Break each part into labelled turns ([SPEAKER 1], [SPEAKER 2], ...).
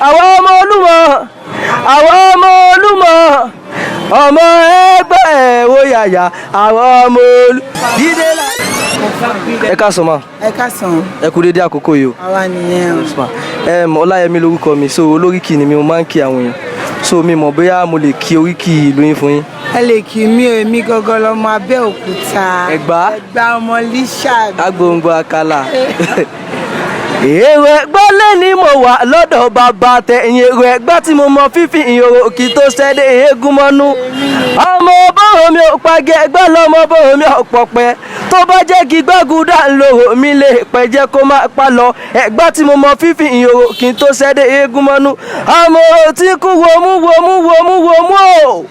[SPEAKER 1] àwọn ọmọ Olúmọ àwọn ọmọ Olúmọ ọmọ ẹgbẹ́ wo yàyà àwọn ọmọ dídé la. ẹ káàsán ma.
[SPEAKER 2] ẹ káàsán.
[SPEAKER 1] ẹ kú dédé àkókò yìí o.
[SPEAKER 2] àwa nìyẹn o.
[SPEAKER 1] Ọláyẹmí lórúkọ mi so olóríkì ni mi mo máa ń kí àwọn èèyàn so mi mọ̀ bóyá mo lè kí oríkì ìlú yín fún yín.
[SPEAKER 2] ẹ lè kí mi ò èmi gangan lọmọ Abẹ́òkúta.
[SPEAKER 1] Ẹ̀gbá
[SPEAKER 2] ọmọ Lísàbí.
[SPEAKER 1] agbóngbò àkàlà. èrò ẹgbẹ́ lẹ́ni mo wà lọ́dọ̀ bàbá tẹ̀yìn èrò ẹgbẹ́ tí mo mọ fífi ìyòrò kí tó ṣẹ́dẹ̀ eégún mọ́nú. ọmọ bọ́rọ̀ mi ò pàgẹ́ ẹgbẹ́ lọ́mọ bọ́rọ̀ mi ò pọ̀pẹ́ tó bá jẹ́ kí gbàgùdà lòrò mi lè pẹ́ jẹ́ kó má pa lọ ẹgbẹ́ tí mo mọ fífi ìyòrò kí tó ṣẹ́dẹ̀ eégún mọ́nú. ọmọ ò tí kú wòmú o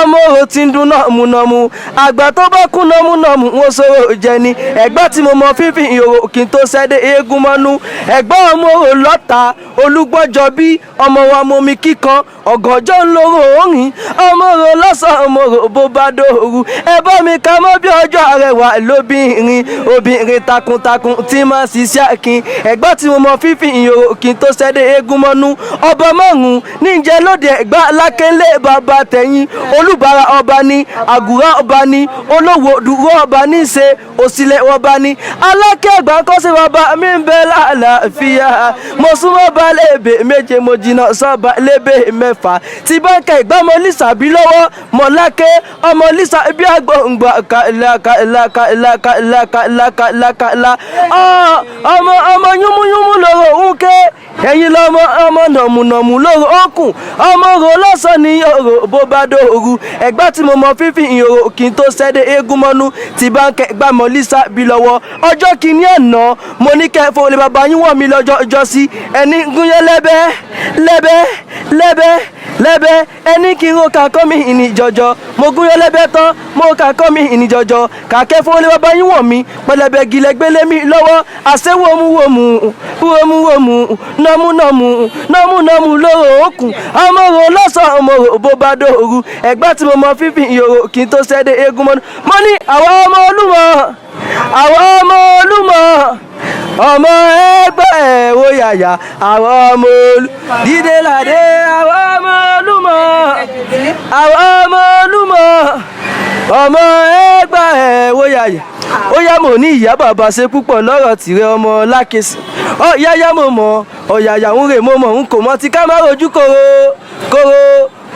[SPEAKER 1] ọmọ ò tí ń dún nọ́múnọ́mú àgbà tó bá kú nọ́múnọ́mú wọn sọ̀rọ̀ jẹ ni ẹgbẹ́ tí mo mọ fífi ìyòrò kí tó ṣẹ́dẹ̀ eégún mọ́nú. ẹ̀gbọ́n ọmọ rò lọ́ta olúgbọ́jọ bí ọmọ wa momi kíkan ọ̀gànjọ́ ń lóró òrìn ọmọ rò lọ́sàn-án ọmọ rò bó bá dòru ẹ bá mi ka mọ́ bí ọjọ́ àrẹwà lóbìnrin obìnrin takuntakun tí máa ṣiṣẹ́ akin ẹ̀gbọ́n tí mo mọ fífi ìyòrò kí n tó ṣẹ́dẹ̀ eégún mọ́nú ọba márùn-ún níjẹ́ lóde ẹ̀gbá alákẹ́lẹ́ bàbá tẹ̀yìn olùbárà ọba ní àgùrá ọba ní olówó dúró ọba ní ṣe òsìlẹ̀ ọba ní alákẹ́gbà kọ́sẹ̀ bàbá mi ń bẹ láàlàáfíà mo súnmọ́ bá lébè méje mo jìnnà sọ́ba lébè mẹ́fà tí báńkà ìgbàmọ́ Lísàbí lọ́wọ́ mọ̀lákẹ́ ọmọ Lísàbí àgbọ̀ngbà kàlákàlákàlákàlákàlákàlá ọmọ yúnmúyúnmú lọ́rọ̀ òǹkẹ́ ẹ̀yin lọ́mọ ọmọ nọ̀mùnọ̀mù lóru ọkùn ọmọ rò lọ́sàn ní yòrò bó bá dòru ẹ̀gbá tí mo mọ fífi ìyòrò kí n tó ṣẹ́dẹ̀ eégún mọ́nú tí báńkẹ́ ìgbàmọ́ Lísàbí lọ́wọ́ ọjọ́ kìíní àná mo ní kẹfọ́ olè bàbá yín wọ̀ mí lọ́jọ́ ìjọsí ẹni gúnyẹ́ lẹ́bẹ́ ẹni kí n ro kàkọ́ mi ìní jọjọ mo gúnyẹ́ lẹ́bẹ́ tán mo kàkọ́ mi ìní jọjọ kàkẹ́fọ́ olè bàbá yín wọ̀ mí pẹlẹbẹ gilẹ̀ gbélé mi lọ́wọ́ àṣẹwòmùwòmù nọ́múnọ́mù lóró òkun ọmọ rò lọ́sàn ọmọ rò bó bá dòru ẹ̀gbá tí mo mọ fífi ìyòrò kí n tó ṣẹ́dẹ̀ eégún mọ́nú mo ní àwọn ọmọ Olúmọ ọmọ ẹgbẹ́ wo yàyà àwọn ọmọ dídé ládé àwọn ọmọ Olúmọ ọmọ ẹgbẹ́ wo yàyà ó yá mo ní ìyá bàbá ṣe púpọ̀ lọ́rọ̀ tìrẹ ọmọ lákèsì ọ yáyá mo mọ̀ ọ̀yàyà ń rè mo mọ̀ n kò mọ̀ tí ká má rojú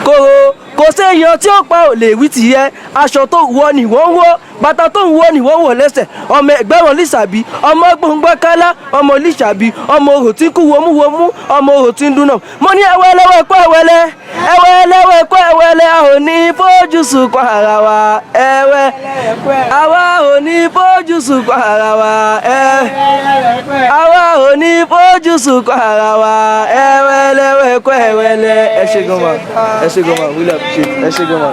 [SPEAKER 1] kóró kò séèyàn tí ó pa ò lè wí tìyẹ aṣọ tó wọ ni wọ́n wọ́ bàtà tó wọ ni wọ́n wọ̀ lẹ́sẹ̀ ọmọ ẹgbẹ́ wọn Lísàbí ọmọ gbòǹgbò kálá ọmọ Lísàbí ọmọ òrò tí ń kú wọmúwọmú ọmọ òrò tí ń dúnà mo ní ẹwẹ́lẹ́wẹ́ ẹ̀kọ́ ẹ̀wẹ́lẹ́ a ò ní fojú sunkún ara wa ẹ̀wẹ́ àwa ò ní fojú sunkún ara wa àwa ò ní fojú sunkún ara wa ẹwẹ́lẹ́wẹ́ ẹ̀kọ́ ẹ̀wẹ́lẹ́ ẹ ṣé gan ma William ẹ ṣé gan ma.